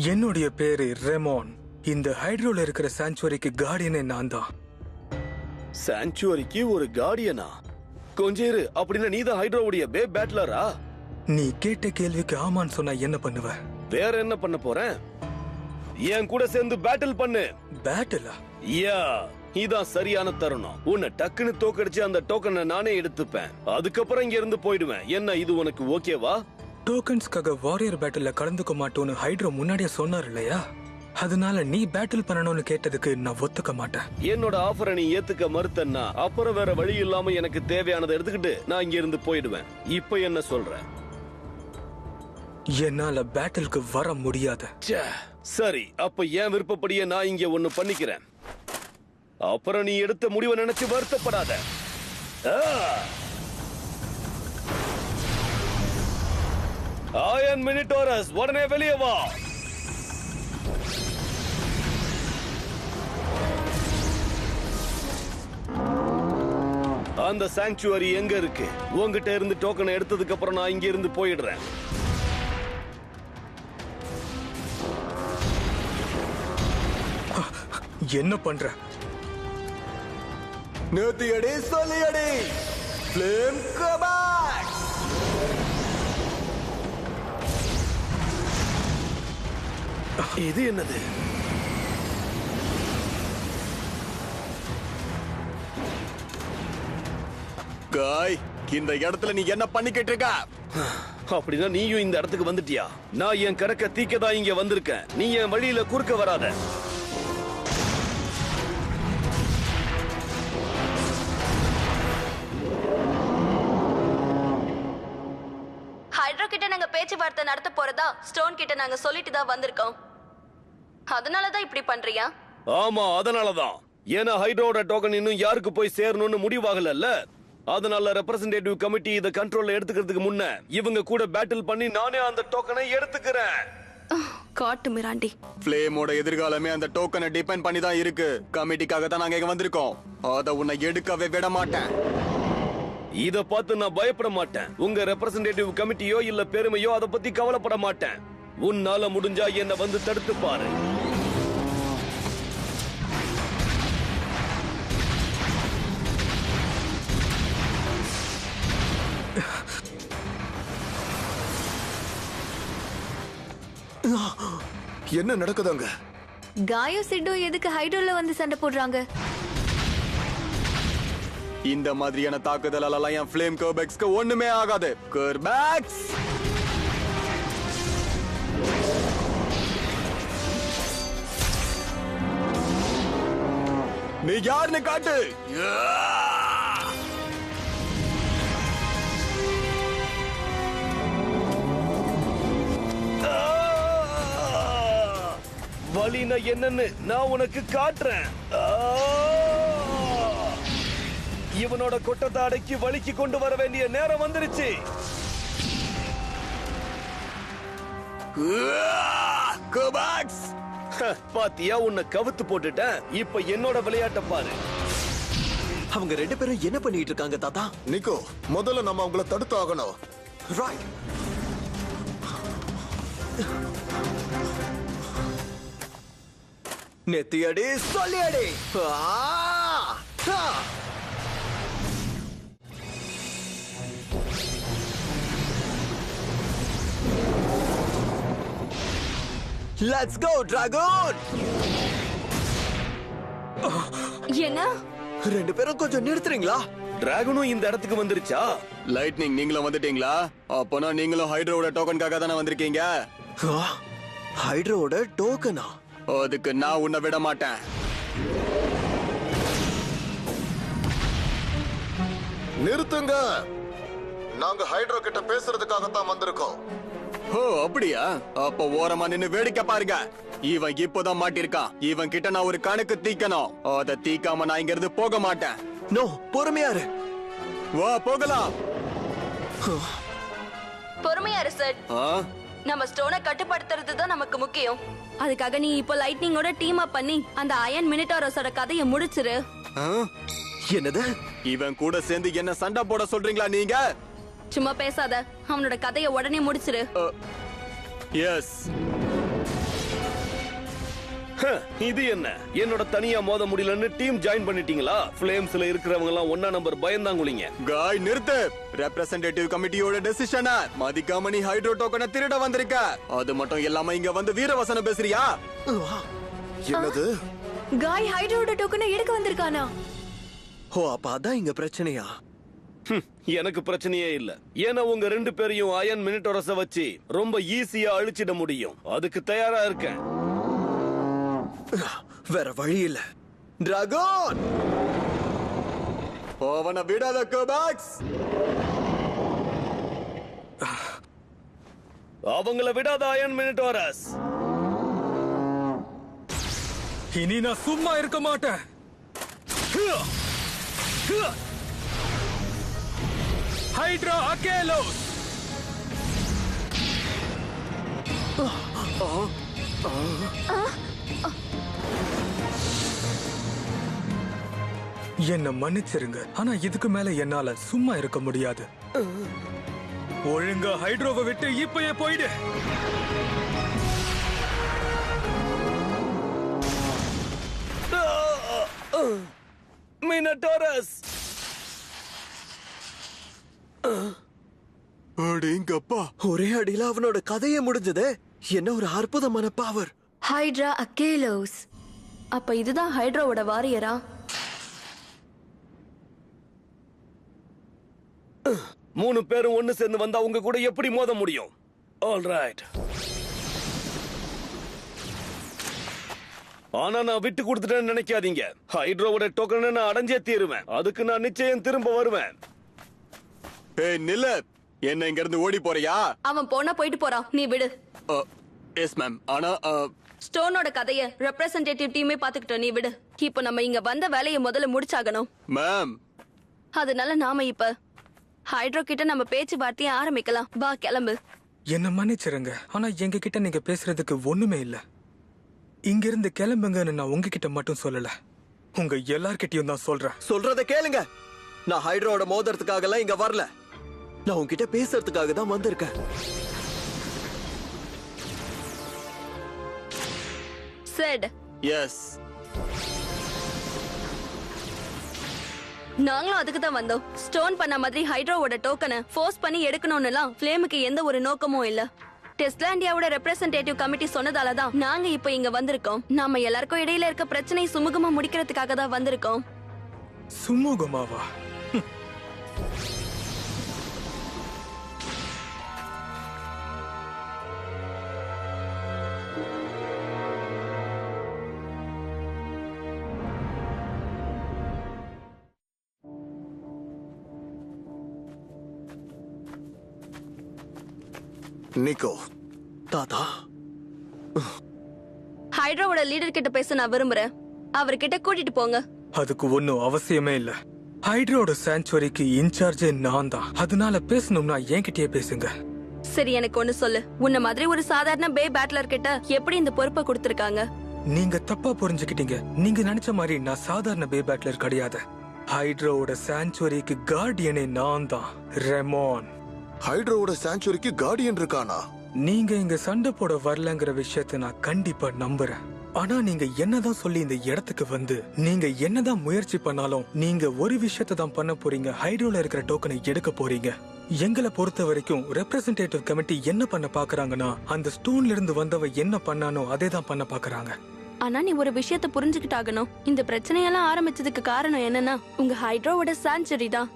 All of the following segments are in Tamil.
என்னுடைய பேரு ரெமோன். இந்த ஹைட்ரோல இருக்கிற சாங்சுவரிக்கு கார்டியனே நான் தான். சாங்சுவரிக்கு ஒரு கார்டியனா? கொஞ்சம் இரு, அப்படின்னா நீதான் ஹைட்ரோவுடைய பேட்லரா? நீ கேட்ட கேள்விக்கு ஆமான்னு சொன்னா என்ன பண்ணுவ? வேற என்ன பண்ண போறேன்? என் கூட சேர்ந்து பேட்டில் பண்ணு. பேட்டிலா? யா, இதான் சரியான தருணம். உன்னை டக்குன்னு தோக்கடிச்சு அந்த டோக்கனை நானே எடுத்துப்பேன். அதுக்கப்புறம் இங்க இருந்து போயிடுவேன். என்ன, இது உனக்கு ஓகேவா? டோக்கன்ஸ்க்காக வாரியர் பேட்டில்ல கலந்துக்க மாட்டோன்னு ஹைட்ரோ முன்னாடியே சொன்னார் இல்லையா? அதனால நீ பேட்டில் பண்ணணும்னு கேட்டதுக்கு நான் ஒத்துக்க மாட்டேன். என்னோட ஆஃபரை நீ ஏத்துக்க மறுத்தன்னா அப்புறம் வேற வழி இல்லாம எனக்கு தேவையானதை எடுத்துக்கிட்டு நான் இங்க இருந்து போயிடுவேன். இப்ப என்ன சொல்ற? என்னால பேட்டிலுக்கு வர முடியாது. சரி, அப்ப என் விருப்பப்படியே நான் இங்க ஒண்ணு பண்ணிக்கிறேன். அப்புறம் நீ எடுத்த முடிவை நினைச்சு வருத்தப்படாத. ஆயன் மினிட்டோரஸ், உடனே வெளியே வா. அந்த சாங்சுவரி எங்க இருக்கு? உங்ககிட்ட இருந்து டோக்கனை எடுத்ததுக்கு அப்புறம் நான் இங்க இருந்து போயிடுறேன். என்ன பண்ற? நிறுத்தியடி, சொல்லியடி. ஃப்ளேம் கபாட். இது என்னது? காய், இந்த இடத்துல நீ என்ன பண்ணிக்கிட்டு இருக்க? அப்படின்னா நீயும் இந்த இடத்துக்கு வந்துட்டியா? நான் என் கணக்க தீக்கதான் இங்க வந்திருக்கேன். நீ என் வழியில குறுக்க வராத. ஹைட்ரோ கிட்ட நாங்க பேச்சுவார்த்தை நடத்த போறதா ஸ்டோன் கிட்ட நாங்க சொல்லிட்டு தான் வந்திருக்கோம். அதனாலதான் இப்படி பண்றியா? ஆமா, அதனாலதான். ஏன்னா ஹைட்ரோட டோக்கன் இன்னும் யாருக்கு போய் சேரணும்னு முடிவாகல. அதனால ரெப்ரசன்டேட்டிவ் கமிட்டி இத கண்ட்ரோல்ல எடுத்துக்கிறதுக்கு முன்ன இவங்க கூட பேட்டில் பண்ணி நானே அந்த டோக்கனை எடுத்துக்கிறேன். காட்டு மிராண்டி. ஃப்ளேமோட எதிர்காலமே அந்த டோக்கனை டிபெண்ட் பண்ணி தான் இருக்கு. கமிட்டிக்காக தான் நாங்க இங்க வந்திருக்கோம். அத உன்னை எடுக்கவே விட மாட்டேன். இத பார்த்து நான் பயப்பட மாட்டேன். உங்க ரெப்ரசன்டேட்டிவ் கமிட்டியோ இல்ல பெருமையோ அத பத்தி கவலைப்பட மாட்டேன். உன்னால முடிஞ்சா என்ன வந்து தடுத்து பாரு. என்ன நடக்குதுங்க? காயோ சிட்டு எதுக்கு ஹைட்ரோல வந்து சண்டை போடுறாங்க? இந்த மாதிரியான தாக்குதலால என் ஃப்ளேம் கர்பெக்ஸ்க்கு ஒண்ணுமே ஆகாது. கர்பெக்ஸ், நீ யாருன்னு காட்டு. வலினா என்னன்னு நான் உனக்கு காட்டுறேன். இவனோட கொட்டத்தை அடக்கி வலிக்கு கொண்டு வர வேண்டிய நேரம் வந்துருச்சு. பாத்தியா, உன்னை கவுத்து போட்டுட்டேன். இப்ப என்னோட விளையாட்ட பாரு. அவங்க ரெண்டு பேரும் என்ன பண்ணிட்டு இருக்காங்க தாத்தா? நிக்கோ, முதல்ல நம்ம அவங்கள தடுத்து ஆகணும். ரைட். நெத்தியடி, சொல்லியடி. Let's go dragon. என்ன? ரெண்டு பேரும் கொஞ்சம் நிறுத்துறீங்களா? டிராகனும் இந்த இடத்துக்கு வந்துருச்சா? லைட்னிங், நீங்களும் வந்துட்டீங்களா? அப்போனா நீங்களும் ஹைட்ரோட டோக்கனுக்காக தானே வந்திருக்கீங்க. ஹைட்ரோட டோக்கனா? அதுக்கு நான் உன்னை விட மாட்டேன். நிறுத்துங்க. நாங்க ஹைட்ரோ கிட்ட பேசுறதுக்காகத்தான் வந்திருக்கோம். ஓ, அப்படியா? அப்ப ஓரமா நின்னு வேடிக்கை பாருங்க. இவன் இப்போதான் மாட்டிருக்கான். இவன் கிட்ட நான் ஒரு கணக்கு தீக்கணும். அத தீக்காம நான் இங்க இருந்து போக மாட்டேன். நோ, பொறுமையா இரு. வா, போகலாம். பொறுமையா இரு சார். நம்ம ஸ்டோனை கட்டுப்படுத்துறது தான் நமக்கு முக்கியம். அதுக்காக நீ இப்போ லைட்னிங்கோட டீம் அப் பண்ணி அந்த அயன் மினிட்டாரோஸோட கதையை முடிச்சிரு. என்னது? இவன் கூட சேர்ந்து என்ன சண்டை போட சொல்றீங்களா நீங்க? சும்மா பேசாத. அவனோட கதையை உடனே முடிச்சிரு. எஸ். இது என்ன என்னோட தனியா மோத முடியலன்னு டீம் ஜாயின் பண்ணிட்டீங்களா? ஃப்ளேம்ஸ்ல இருக்கிறவங்க எல்லாம் ஒன்னா நம்பர் பயந்தாங்குளிங்க. காய் நிறுத்து. ரெப்ரசன்டேட்டிவ் கமிட்டியோட டெசிஷன மதிக்காம நீ ஹைட்ரோ டோக்கனை திருட வந்திருக்க. அது மட்டும் இல்லாம இங்க வந்து வீரவசனம் பேசுறியா? என்னது? காய் ஹைட்ரோட டோக்கனை எடுக்க வந்திருக்கானா? ஓ, அப்ப அதான் இங்க பிரச்சனையா? எனக்கு பிரச்சனையே இல்ல. ஏன்னா உங்க 2 பேரையும் அயன் மினிட்டோரஸ வச்சு ரொம்ப ஈஸியா அழிச்சிட முடியும். அதுக்கு தயாரா இருக்கேன். வேற வழி இல்ல. டிராகன், அவன விடாத கோபாக்ஸ். அவங்கள விடாத அயன் மினிட்டோரஸ். இனி நான் சும்மா இருக்க மாட்டேன். ஹைட்ரா அகேலோஸ். என்ன மன்னிச்சிருங்க, ஆனா இதுக்கு மேல என்னால சும்மா இருக்க முடியாது. ஒழுங்கா ஹைட்ரோவை விட்டு இப்பயே போயிடு. மினிட்டோரஸ். அடேங்கப்பா, ஒரே அடியில அவனோட கதையே முடிஞ்சதே. என்ன ஒரு அற்புதமான பவர். ஹைட்ரா அகேலோஸ். அப்ப இதுதான் ஹைட்ரோவோட வாரியரா? 3 பேரும் ஒன்னு சேர்ந்து வந்தா உங்க கூட எப்படி மோத முடியும்? ஆல்ரைட். ஆனா நான் விட்டு கொடுத்துட்டேன்னு நினைக்காதீங்க. ஹைட்ரோவோட டோக்கனை நான் அடைஞ்சே தீருவேன். அதுக்கு நான் நிச்சயம் திரும்ப வருவேன். ஏய் நில்லு. என்ன இங்க இருந்து ஓடி போறியா? அவன் போனா போயிட்டு போறான், நீ விடு. Yes ma'am. ஆனா ஸ்டோனோட கதைய ரெப்ரசன்டேட்டிவ் டீமே பாத்துக்கிட்டோம், நீ விடு. இப்போ நம்ம இங்க வந்த வேலையை முதல்ல முடிச்சாகணும். மேம், அதனால நாம இப்ப ஹைட்ரோ கிட்ட நம்ம பேச்சுவார்த்தையை ஆரம்பிக்கலாம். வா கிளம்பு. என்ன மன்னிச்சிருங்க, ஆனா எங்க கிட்ட நீங்க பேசுறதுக்கு ஒண்ணுமே இல்ல. இங்க இருந்து கிளம்புங்கன்னு நான் உங்ககிட்ட மட்டும் சொல்லல, உங்க எல்லார்கிட்டயும் தான் சொல்றேன். சொல்றத கேளுங்க. நான் ஹைட்ரோட மோதிரத்துக்காக எல்லாம் இங்க வரல. நான் உன்கிட்ட பேசுறதுக்காக தான் வந்திருக்கேன். செட். எஸ். நாங்களும் அதுக்கு தான் வந்தோம். ஸ்டோன் பண்ண மாதிரி ஹைட்ரோவோட டோக்கனை ஃபோர்ஸ் பண்ணி எடுக்கணும்னுலாம் ஃப்ளேமுக்கு எந்த ஒரு நோக்கமும் இல்ல. டெஸ்லாண்டியாவோட ரெப்ரசன்டேட்டிவ் கமிட்டி சொன்னதால தான் நாங்க இப்போ இங்க வந்திருக்கோம். நாம எல்லாருக்கும் இடையில இருக்க பிரச்சனை சுமூகமா முடிக்கிறதுக்காக தான் வந்திருக்கோம். சுமூகமாவா? நிக்கோ. தாத்தா, ஹைட்ரோவோட லீடர் கிட்ட பேச நான் விரும்புறேன். அவர்கிட்ட கூட்டிட்டு போங்க. அதுக்கு ஒன்னும் அவசியமே இல்ல. ஹைட்ரோட சாங்சுவரிக்கு இன்சார்ஜே நான் தான். அதனால பேசணும்னா என்கிட்டயே பேசுங்க. சரி, எனக்கு ஒண்ணு சொல்லு. உன்ன மாதிரி ஒரு சாதாரண பே பேட்லர் கிட்ட எப்படி இந்த பொறுப்பை கொடுத்திருக்காங்க? நீங்க தப்பா புரிஞ்சுக்கிட்டீங்க. நீங்க நினைச்ச மாதிரி நான் சாதாரண பே பேட்லர் கிடையாது. ஹைட்ரோவோட சாங்சுவரிக்கு கார்டியனே நான் தான், ரெமோன். ஹைட்ரோவோட சாங்சுரிக்கு கார்டியன் இருக்கானா? நீங்க இங்க சண்டை போட வரலங்கிற விஷயத்தை நான் கண்டிப்பா நம்புறேன். ஆனா நீங்க என்னதான் சொல்லி இந்த இடத்துக்கு வந்து நீங்க என்னதான் முயற்சி பண்ணாலும் நீங்க ஒரு விஷயத்தை தான் பண்ண போறீங்க. ஹைட்ரோல இருக்கிற டோக்கனை எடுக்க போறீங்க. எங்களை பொறுத்த வரைக்கும் ரெப்ரசன்டேட்டிவ் கமிட்டி என்ன பண்ண பாக்குறாங்கன்னா, அந்த ஸ்டோன்ல இருந்து வந்தவ என்ன பண்ணானோ அதே தான் பண்ண பாக்குறாங்க. ஆனா நீ ஒரு விஷயத்தை புரிஞ்சுக்கிட்டாகணும். இந்த பிரச்சனையெல்லாம் ஆரம்பிச்சதுக்கு காரணம் என்னன்னா உங்க ஹைட்ரோவோட சாங்சுரி தான்.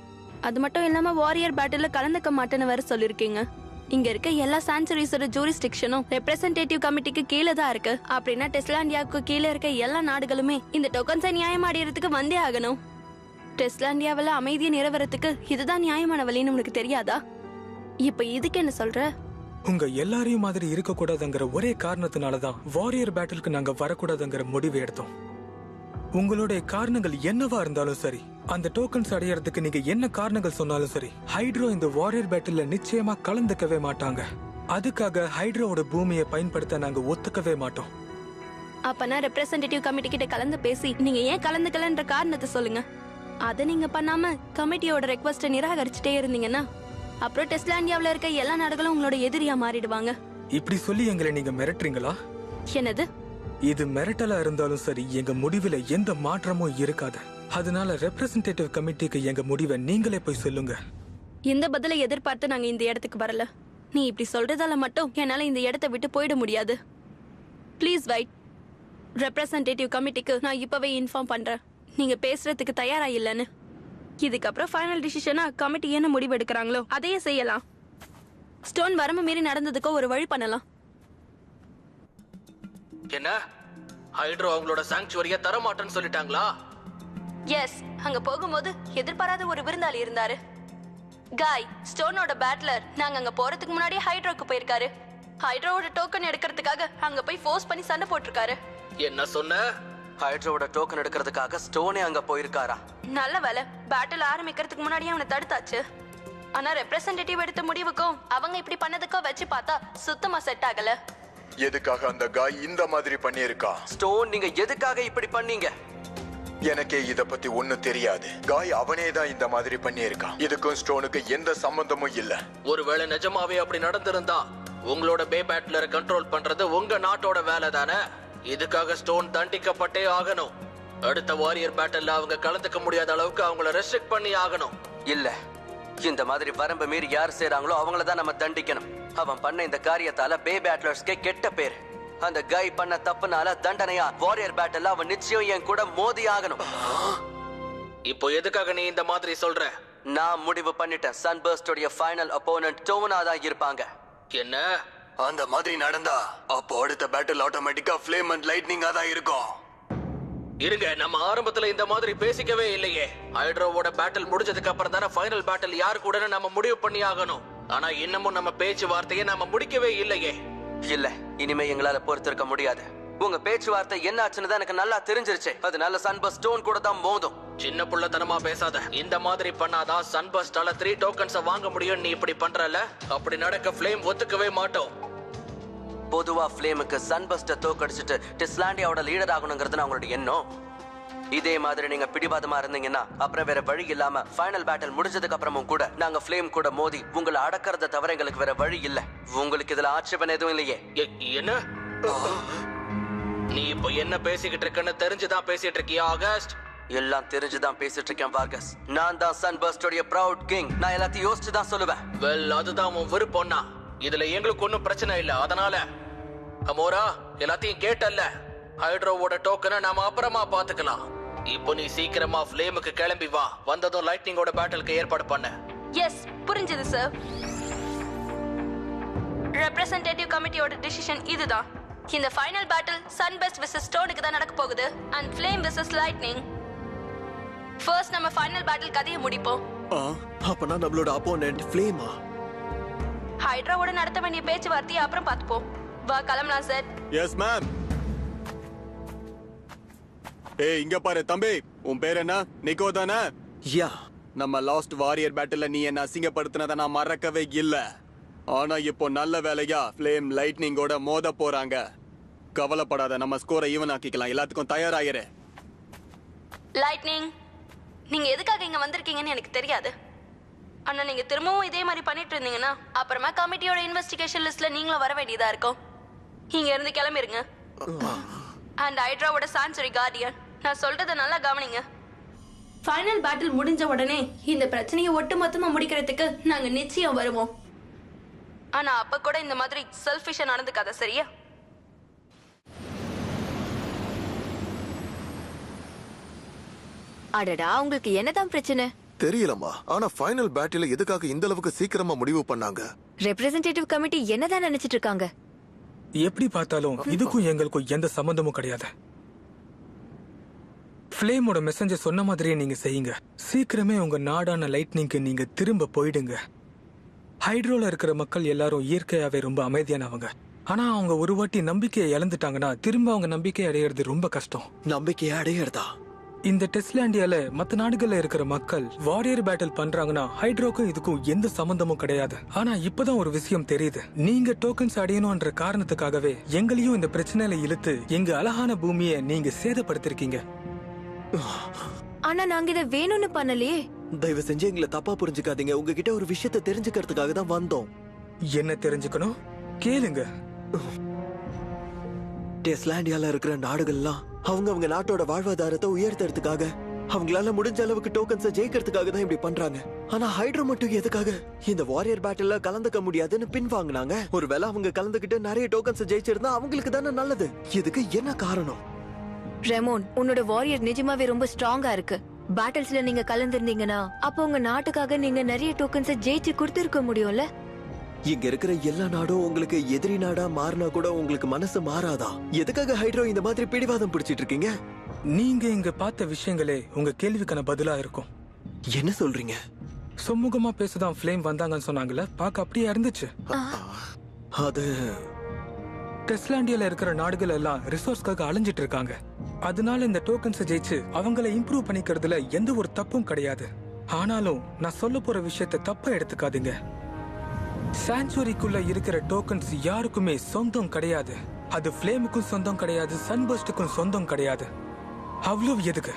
அது மட்டும் இல்லாம வாரியர் பேட்டில்ல கலந்துக்க மாட்டேன்னு வேற சொல்லிருக்கீங்க. இங்க இருக்க எல்லா சாங்சுரிஸோட ஜூரிஸ்டிக்ஷனும் ரெப்ரசன்டேட்டிவ் கமிட்டிக்கு கீழே தான் இருக்கு. அப்படின்னா டெஸ்லாண்டியாவுக்கு கீழே இருக்க எல்லா நாடுகளுமே இந்த டோக்கன்ஸை நியாயமாடிறதுக்கு வந்தே ஆகணும். டெஸ்லாண்டியாவில அமைதியை நிறவறதுக்கு இதுதான் நியாயமான வழின்னு உனக்கு தெரியாதா? இப்ப இதுக்கு என்ன சொல்ற? உங்க எல்லாரையும் மாதிரி இருக்க கூடாதுங்கிற ஒரே காரணத்தினாலதான் வாரியர் பேட்டிலுக்கு நாங்க வரக்கூடாதுங்கிற முடிவு எடுத்தோம். உங்களுடைய காரணங்கள் என்னவா இருந்தாலும் சரி, அந்த டோக்கன்ஸ் அடையறதுக்கு நீங்க என்ன காரணங்கள் சொன்னாலும் சரி, ஹைட்ரோ இந்த வாரியர் பேட்டில்ல நிச்சயமா கலந்துக்கவே மாட்டாங்க. அதுக்காக ஹைட்ரோவோட பூமியை பயன்படுத்த நாங்க ஒத்துக்கவே மாட்டோம். அப்பனா ரெப்ரசன்டேட்டிவ் கமிட்டி கிட்ட கலந்து பேசி நீங்க ஏன் கலந்துக்கலன்ற காரணத்தை சொல்லுங்க. அதை நீங்க பண்ணாம கமிட்டியோட ரெக்வஸ்ட நிராகரிச்சுட்டே இருந்தீங்கன்னா அப்புறம் டெஸ்லாண்டியாவில இருக்க எல்லா நாடுகளும் உங்களோட எதிரியா மாறிடுவாங்க. இப்படி சொல்லி எங்களை நீங்க மிரட்டுறீங்களா? என்னது? இது மிரட்டலா இருந்தாலும் சரி எங்க முடிவுல எந்த மாற்றமும் இருக்காது. அதனால ரெப்ரசன்டேட்டிவ் கமிட்டிக்கு எங்க முடிவை நீங்களே போய் சொல்லுங்க. இந்த பதிலை எதிர்பார்த்து நாங்க இந்த இடத்துக்கு வரல. நீ இப்படி சொல்றதால மட்டும் என்னால இந்த இடத்தை விட்டு போயிட முடியாது. Please wait. ரெப்ரசன்டேட்டிவ் கமிட்டிக்கு நான் இப்பவே இன்ஃபார்ம் பண்றேன் நீங்க பேசுறதுக்கு தயாரா இல்லைன்னு. இதுக்கப்புறம் ஃபைனல் டிசிஷனா கமிட்டி என்ன முடிவு எடுக்கிறாங்களோ அதையே செய்யலாம். ஸ்டோன் வரம்பு மீறி நடந்ததுக்கோ ஒரு வழி பண்ணலாம். என்ன ஹைட்ரோ அவங்களோட சாங்சுவரிய தரமாட்டேன்னு சொல்லிட்டாங்களா? எஸ், அங்க போகும்போது எதிர்பாராத ஒரு விருந்தாளி இருந்தாரு. காய், ஸ்டோனோட பேட்லர். நாங்க அங்க போறதுக்கு முன்னாடியே ஹைட்ரோக்கு போயிருக்காரு. ஹைட்ரோவோட டோக்கன் எடுக்கிறதுக்காக அங்க போய் ஃபோர்ஸ் பண்ணி சண்டை போட்டிருக்காரு. என்ன சொன்ன? ஹைட்ரோவோட டோக்கன் எடுக்கிறதுக்காக ஸ்டோனே அங்க போயிருக்காரா? நல்ல வேலை, பேட்டில் ஆரம்பிக்கிறதுக்கு முன்னாடியே அவனை தடுத்தாச்சு. ஆனா ரெப்ரசன்டேட்டிவ் எடுத்த முடிவுக்கும் அவங்க இப்படி பண்ணதுக்கோ வச்சு பார்த்தா சுத்தமா செட் ஆகல. எதுக்காக அந்த காய் இந்த மாதிரி பண்ணியிருக்கா? ஸ்டோன், நீங்க எதுக்காக இப்படி பண்ணீங்க? எனக்கே இத பத்தி ஒண்ணும் தெரியாது. காய் அவனே தான் இந்த மாதிரி பண்ணியிருக்கான். இதுக்கும் ஸ்டோனுக்கு எந்த சம்பந்தமும் இல்ல. ஒருவேளை நிஜமாவே அப்படி நடந்திருந்தா உங்களோட பே பேட்லரை கண்ட்ரோல் பண்றது உங்க நாட்டோட வேலை தானே? இதுக்காக ஸ்டோன் தண்டிக்கப்பட்டே ஆகணும். அடுத்த வாரியர் பேட்டல்ல அவங்க கலந்துக்க முடியாத அளவுக்கு அவங்கள ரெஸ்ட்ரிக்ட் பண்ணி ஆகணும். இல்ல, இந்த மாதிரி வரம்பு மீறி யார் செய்றாங்களோ அவங்கள தான் நம்ம தண்டிக்கணும். அவன் பண்ண இந்த காரியத்தால பே பேட்லர்ஸ்க்கே கெட்ட பேர். அந்த கை பண்ண தப்புனால தண்டனையா வாரியர் பேட்டல்ல அவன் நிச்சயம் என் கூட மோதி ஆகணும். இப்போ எதுக்காக நீ இந்த மாதிரி சொல்ற? நான் முடிவு பண்ணிட்டேன். சன்பர்ஸ்டோட ஃபைனல் அப்போனன்ட் டோனா தான் இருப்பாங்க. என்ன? அந்த மாதிரி நடந்தா அப்போ அடுத்த பேட்டில் ஆட்டோமேட்டிக்கா ஃப்ளேம் அண்ட் லைட்னிங்கா தான் இருக்கும். இருங்க, நம்ம ஆரம்பத்துல இந்த மாதிரி பேசிக்கவே இல்லையே. ஹைட்ரோவோட பேட்டில் முடிஞ்சதுக்கு அப்புறம் தானே ஃபைனல் பேட்டில் யாரு கூட நம்ம முடிவு பண்ணி ஆகணும். ஆனா இன்னமும் நம்ம பேச்சுவார்த்தையை நாம முடிக்கவே இல்லையே. இல்ல, இனிமே எங்களால பொறுத்திருக்க முடியாது. உங்க பேச்சுவார்த்தை என்ன ஆச்சுன்னு தான் எனக்கு நல்லா தெரிஞ்சிருச்சு. அதனால சன்பர்ஸ்ட் ஸ்டோன் கூட தான் மோதும். சின்ன புள்ளத்தனமா பேசாத. இந்த மாதிரி பண்ணாதான் சன்பர்ஸ்டால 3 டோக்கன்ஸை வாங்க முடியும். நீ இப்படி பண்றல, அப்படி நடக்க ஃப்ளேம் ஒத்துக்கவே மாட்டோம். பொதுவா ஃப்ளேமுக்கு சன்பர்ஸ்ட தோக்கடிச்சிட்டு டிஸ்லாண்டியாவோட லீடர் ஆகணுங்கிறது அவங்களோட எண்ணம். இதே மாதிரி நீங்க பிடிவாதமா இருந்தீங்கன்னா அப்புறம் வேற வழி இல்லாம ஃபைனல் பேட்டில் முடிஞ்சதுக்கு அப்புறமும் கூட நாங்க ஃப்ளேம் கூட மோதி உங்களை அடக்கறத தவிர எங்களுக்கு வேற வழி இல்ல. உங்களுக்கு இதுல ஆட்சேபம் எதுவும் இல்லையே? என்ன? நீ இப்போ என்ன பேசிக்கிட்டு இருக்கன்னு தெரிஞ்சுதான் பேசிட்டு இருக்கியா ஆகஸ்ட்? எல்லாம் தெரிஞ்சுதான் பேசிட்டு இருக்கேன் வார்கஸ். நான் தான் சன்பர்ஸ்டோட ப்ரௌட் கிங். நான் எல்லாத்தையும் யோசிச்சு தான் சொல்லுவேன். வெல், அதுதான் உன் விருப்பம்னா இதுல எங்களுக்கு ஒன்னும் பிரச்சனை இல்ல. அதனால அமோரா, எல்லாத்தையும் கேட்டல்ல. ஹைட்ரோவோட டோக்கனை நாம அப்புறமா பாத்துக்கலாம். இப்போ நீ சீக்கிரமா ஃப்ளேமுக்கு கிளம்பி வா. வந்ததும் லைட்னிங்கோட பேட்டலுக்கு ஏற்பாடு பண்ண. எஸ், புரிஞ்சது சார். ரெப்ரசன்டேட்டிவ் கமிட்டியோட டிசிஷன் இதுதான். இந்த ஃபைனல் பேட்டில் சன்பெஸ்ட் வெர்சஸ் ஸ்டோனுக்கு தான் நடக்க போகுது. And flame versus lightning. First நம்ம ஃபைனல் பேட்டில் கதையை முடிப்போம். அப்பனா நம்மளோட அப்போனன்ட் ஃப்ளேமா? ஹைட்ராவோட நடத்த வேண்டிய பேச்சுவார்த்தையை அப்புறம் பார்த்துப்போம். வா, கிளம்பலாம் சார். Yes ma'am. ஏய், இங்க பாரு தம்பி, உன் பேர் என்ன? நிக்கோ தானே? யா. நம்ம லாஸ்ட் வாரியர் பேட்டில்ல நீ என்ன அசிங்கப்படுத்தினதை நான் மறக்கவே இல்ல. ஆனா இப்போ நல்ல வேலையா ஃப்ளேம் லைட்னிங்கோட மோத போறாங்க. கவலைப்படாத, நம்ம ஸ்கோரை ஈவன் ஆக்கிக்கலாம். எல்லாத்துக்கும் தயாராயிரு. லைட்னிங், நீங்க எதுக்காக இங்க வந்திருக்கீங்கன்னு எனக்கு தெரியாது. ஆனா நீங்க திரும்பவும் இதே மாதிரி பண்ணிட்டு இருந்தீங்கன்னா அப்புறமா கமிட்டியோட இன்வெஸ்டிகேஷன் லிஸ்ட்ல நீங்களும் வர வேண்டியதா இருக்கும். இங்க இருந்து கிளம்பிருங்க. அண்ட் ஹைட்ராவோட சான்சுரி கார்டியன், நான் சொல்றத நல்லா கவனிங்க. ஃபைனல் பேட்டில் முடிஞ்ச உடனே இந்த பிரச்சனையை ஒட்டுமொத்தமா முடிக்கிறதுக்கு நாங்க நிச்சயம் வருவோம். ஆனா அப்ப கூட இந்த மாதிரி செல்ஃபிஷா நடந்துக்காத, சரியா? அடடா, உங்களுக்கு என்னதான் பிரச்சனை? தெரியலமா. ஆனா ஃபைனல் பேட்டில எதுக்காக இந்த அளவுக்கு சீக்கிரமா முடிவு பண்ணாங்க? ரெப்ரசன்டேட்டிவ் கமிட்டி என்னதான் நினைச்சிட்டு இருக்காங்க? எப்படி பார்த்தாலும் இதுக்கும் எங்களுக்கும் எந்த சம்பந்தமும் கிடையாது. ஃப்ளேமோட மெசேஜ் சொன்ன மாதிரியே நீங்க செய்யுங்க. சீக்கிரமே உங்க நாடான லைட்னிங்க்கு நீங்க திரும்ப போயிடுங்க. ஹைட்ரோல இருக்கிற மக்கள் எல்லாரும் இயற்கையாவே ரொம்ப அமைதியானவங்க. ஆனா அவங்க ஒரு வாட்டி நம்பிக்கையை இழந்துட்டாங்கன்னா திரும்ப அவங்க நம்பிக்கை அடையிறது ரொம்ப கஷ்டம். நம்பிக்கையை அடையிறதா? இந்த டெஸ்லாண்டியால மத்த நாடுகள்ல இருக்கிற மக்கள் வாரியர் பேட்டில் பண்றாங்கன்னா ஹைட்ரோக்கும் இதுக்கும் எந்த சம்பந்தமும் கிடையாது. ஆனா இப்பதான் ஒரு விஷயம் தெரியுது. நீங்க டோக்கன்ஸ் அடையணும்ன்ற காரணத்துக்காகவே எங்களையும் இந்த பிரச்சனையில இழுத்து எங்க அழகான பூமியை நீங்க சேதப்படுத்திருக்கீங்க. ஆனா நாங்க இதை வேணும்னு பண்ணலையே. தயவு செஞ்சு எங்களை தப்பா புரிஞ்சுக்காதீங்க. உங்ககிட்ட ஒரு விஷயத்தை தெரிஞ்சுக்கிறதுக்காக தான் வந்தோம். என்ன தெரிஞ்சுக்கணும்? கேளுங்க. டெஸ்லாண்டியால இருக்கிற நாடுகள்லாம் அவங்க நாட்டோட வாழ்வாதாரத்தை உயர்த்துறதுக்காக அவங்களால முடிஞ்ச அளவுக்கு டோக்கன்ஸை ஜெயிக்கிறதுக்காக தான் இப்படி பண்றாங்க. ஆனா ஹைட்ரோ மட்டும் எதுக்காக இந்த வாரியர் பேட்டில்ல கலந்துக்க முடியாதுன்னு பின்வாங்கினாங்க? ஒருவேளை அவங்க கலந்துக்கிட்டு நிறைய டோக்கன்ஸை ஜெயிச்சிருந்தா அவங்களுக்கு தானே நல்லது. இதுக்கு என்ன காரணம்? ரெமோன், உன்னோட வாரியர் நிஜமாவே ரொம்ப ஸ்ட்ராங்கா இருக்கு. பேட்டில்ஸ்ல நீங்க கலந்துருந்தீங்கன்னா அப்போ உங்க நாட்டுக்காக நீங்க நிறைய டோக்கன்ஸை ஜெயிச்சு கொடுத்திருக்க முடியும்ல. இங்க இருக்கிற எல்லா நாடும் உங்களுக்கு எதிரி நாடா மாறினா கூட உங்களுக்கு மனசு மாறாதா? எதுக்காக ஹைட்ரோ இந்த மாதிரி பிடிவாதம் பிடிச்சிட்டு இருக்கீங்க? நீங்க இங்க பார்த்த விஷயங்களே உங்க கேள்விக்கான பதிலா இருக்கும். என்ன சொல்றீங்க? சுமூகமா பேசதான் ஃப்ளேம் வந்தாங்கன்னு சொன்னாங்கல்ல, பார்க்க அப்படியே இருந்துச்சு. அது டெஸ்லாண்டியால இருக்கிற நாடுகள் எல்லாம் ரிசோர்ஸ்க்காக அலைஞ்சிட்டு இருக்காங்க. அதனால இந்த டோக்கன்ஸை ஜெயிச்சு அவங்கள இம்ப்ரூவ் பண்ணிக்கிறதுல எந்த ஒரு தப்பும் கிடையாது. ஆனாலும் நான் சொல்ல போற விஷயத்தை தப்பா எடுத்துக்காதீங்க. சாங்சுரிக்குள்ள இருக்கிற டோக்கன்ஸ் யாருக்குமே சொந்தம் கிடையாது. அது ஃப்ளேமுக்கும் சொந்தம் கிடையாது, சன்பர்ஸ்டுக்கும் சொந்தம் கிடையாது. அவ்வளவு எதுக்கு?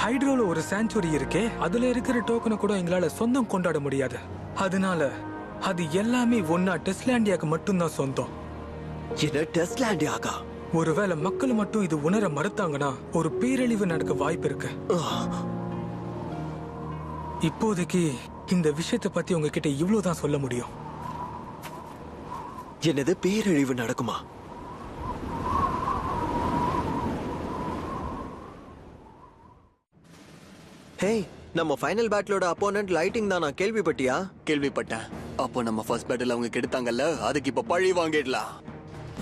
ஹைட்ரோல ஒரு சாங்சுரி இருக்கே, அதுல இருக்கிற டோக்கனை கூட எங்களால சொந்தம் கொண்டாட முடியாது. அதனால அது எல்லாமே ஒன்னா டெஸ்லாண்டியாக்கு மட்டும்தான் சொந்தம். என்ன டெஸ்லாண்டியாக்கா? ஒருவேளை மக்கள் மட்டும் இது உணர மறுத்தாங்கன்னா ஒரு பேரழிவு நடக்க வாய்ப்பு இருக்கு. இப்போதைக்கு இந்த விஷயத்தை பத்தி உங்ககிட்ட இவ்வளவுதான் சொல்ல முடியும். என்னது பேரழிவு நடக்குமா? ஹேய், நம்ம ஃபைனல் பேட்டிலோட அப்போனன்ட் லைட்டிங் தான், நான் கேள்விப்பட்டியா? கேள்விப்பட்டேன். அப்போ நம்ம ஃபர்ஸ்ட் பேட்டில் அவங்க கெடுத்தாங்கல்ல, அதுக்கு இப்ப பழி வாங்கிடலாம்.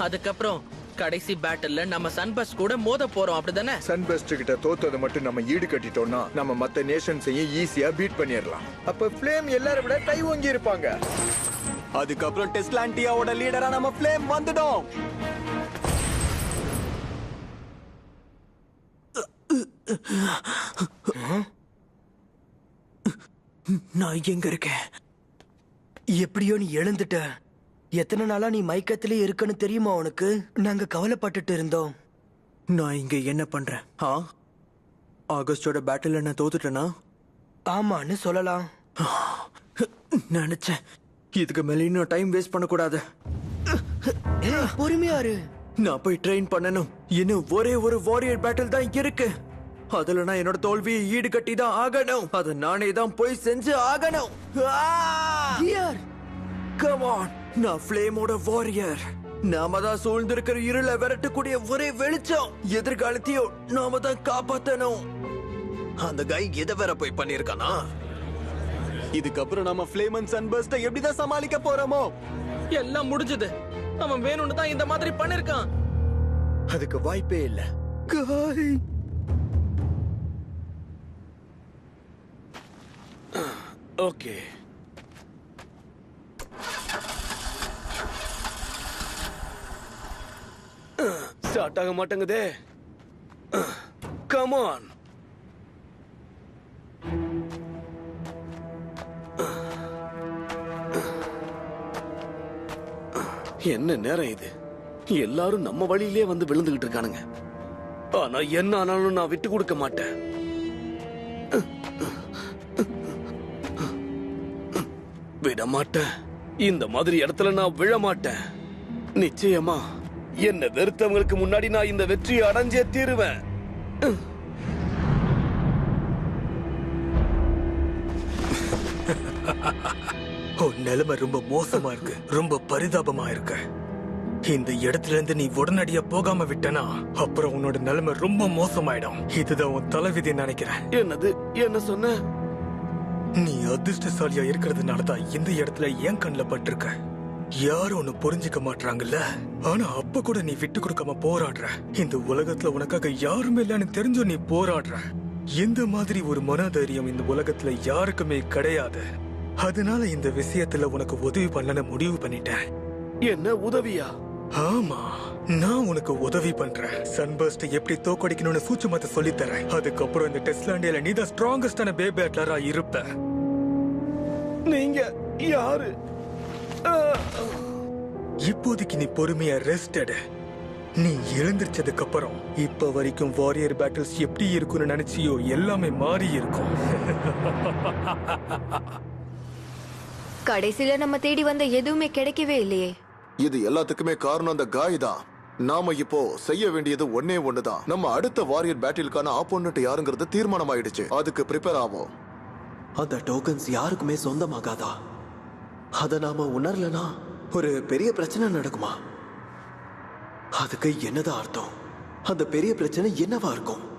அதுக்கப்புறம் கடைசி பேட்டில்ல நம்ம சன்பஸ் கூட மோத போறோம், அப்படிதானே? சன்பெஸ்ட் கிட்ட தோத்ததை மட்டும் நம்ம ஈடு கட்டிட்டோம்னா நம்ம மத்த நேஷன்ஸையும் ஈஸியா பீட் பண்ணிடலாம். அப்ப ஃப்ளேம் எல்லாரும் விட கை வாங்கி இருப்பாங்க. அதுக்கப்புறம் டெஸ்லாண்டியாவோட லீடரா நம்ம ஃப்ளேம் வந்துடும். நான் எங்க இருக்கேன்? எப்படியோ நீ எழுந்துட்ட. எத்தனை நாளா நீ மயக்கத்திலே இருக்குன்னு தெரியுமா உனக்கு? நாங்க கவலைப்பட்டுட்டு இருந்தோம். நான் இங்க என்ன பண்றேன்? ஆகஸ்டோட பேட்டில் நான் தோத்துட்டேனா? ஆமான்னு சொல்லலாம். நினைச்சேன். இதுக்கு மேல இன்னும் டைம் வேஸ்ட் பண்ணக்கூடாது. பொறுமையா இரு. நான் போய் ட்ரெயின் பண்ணணும். இன்னும் ஒரே ஒரு வாரியர் பேட்டில் தான் இருக்கு. அதுல நான் என்னோட தோல்வியை ஈடு கட்டி தான் ஆகணும். அதை நானே தான் போய் செஞ்சு ஆகணும். கம் ஆன், நான் ஃப்ளேமோட வாரியர். நாம தான் சூழ்ந்திருக்கிற இருளை விரட்டக்கூடிய ஒரே வெளிச்சம். எதிர்காலத்தையும் நாம தான் காப்பாத்தணும். அந்த கை எதை வேற போய் பண்ணிருக்கானா? இதுக்கப்புறம் நம்ம ஃப்ளேம் அண்ட் சன்பர்ஸ்ட எப்படிதான் சமாளிக்க போறோமோ? எல்லாம் முடிஞ்சது. அவன் வேணும்னு தான் இந்த மாதிரி பண்ணிருக்கான். அதுக்கு வாய்ப்பே இல்ல. காய் ஓகே, ஸ்டார்ட் ஆக மாட்டேங்குதே. Come on. என்ன நேரம் இது? எல்லாரும் நம்ம வழியிலே வந்து விழுந்துகிட்டு இருக்கானுங்க. ஆனா என்ன ஆனாலும் நான் விட்டு கொடுக்க மாட்டேன். விட மாட்டேன். இந்த மாதிரி இடத்துல நான் விழ மாட்டேன். நிச்சயமா என்ன வெறுத்தவங்களுக்கு முன்னாடி நான் இந்த வெற்றியை அடைஞ்சே தீருவேன். நிலைமை ரொம்ப மோசமா இருக்கு, ரொம்ப பரிதாபமா இருக்கு. இந்த இடத்துல இருந்து நீ உடனடியா போகாம விட்டனா அப்புறம் உன்னோட நிலைமை ரொம்ப மோசமாயிடும். இதுதான் உன் தலைவிதி நினைக்கிறேன். என்னது? என்ன சொன்ன? நீ அதிர்ஷ்டசாலியா இருக்கிறதுனாலதான் இந்த இடத்துல என் கண்ணில் பட்டிருக்க. யாரும் ஒன்னு புரிஞ்சுக்க மாட்டாங்கல்ல. ஆனா அப்ப கூட நீ விட்டு கொடுக்காம போராடுற. இந்த உலகத்துல உனக்காக யாருமே இல்லன்னு தெரிஞ்சோ நீ போராடுற. இந்த மாதிரி ஒரு மனதைரியம் இந்த உலகத்துல யாருக்குமே கிடையாது. அதனால இந்த விஷயத்துல உனக்கு உதவி பண்ண முடிவு பண்ணிட்டேன். என்ன உதவியா? ஆமா, நான் உனக்கு உதவி பண்றேன். சன்பர்ஸ்ட் எப்படி தோக்கடிக்கணும்னு சூட்சுமத்தை சொல்லித் தரேன். அதுக்கப்புறம் இந்த டெஸ்லாண்டியால நீ தான் ஸ்ட்ராங்கஸ்டான பேட்லரா இருப்ப. நீங்க யாரு? இப்போதைக்கு நீ பொறுமையா ரெஸ்ட் எடு. நீ எழுந்திருச்சதுக்கு அப்புறம் இப்ப வரைக்கும் வாரியர் பேட்டில்ஸ் எப்படி இருக்கும்னு நினைச்சியோ எல்லாமே மாறி இருக்கும். கடைசியில நம்ம தேடி வந்த எதுவுமே கிடைக்கவே இல்லையே. இது எல்லாத்துக்குமே காரணம் அந்த காய் தான். நாம இப்போ செய்ய வேண்டியது ஒன்னே ஒண்ணுதான். நம்ம அடுத்த வாரியர் பேட்டிலுக்கான ஆப்போனன்ட் யாருங்கிறது தீர்மானம் ஆயிடுச்சு. அதுக்கு ப்ரிப்பேர் ஆவோம். அந்த டோக்கன்ஸ் யாருக்குமே சொந்தமாகாதா? அத நாம உணரலனா ஒரு பெரிய பிரச்சனை நடக்குமா? அதுக்கு என்னதான் அர்த்தம்? அந்த பெரிய பிரச்சனை என்னவா இருக்கும்?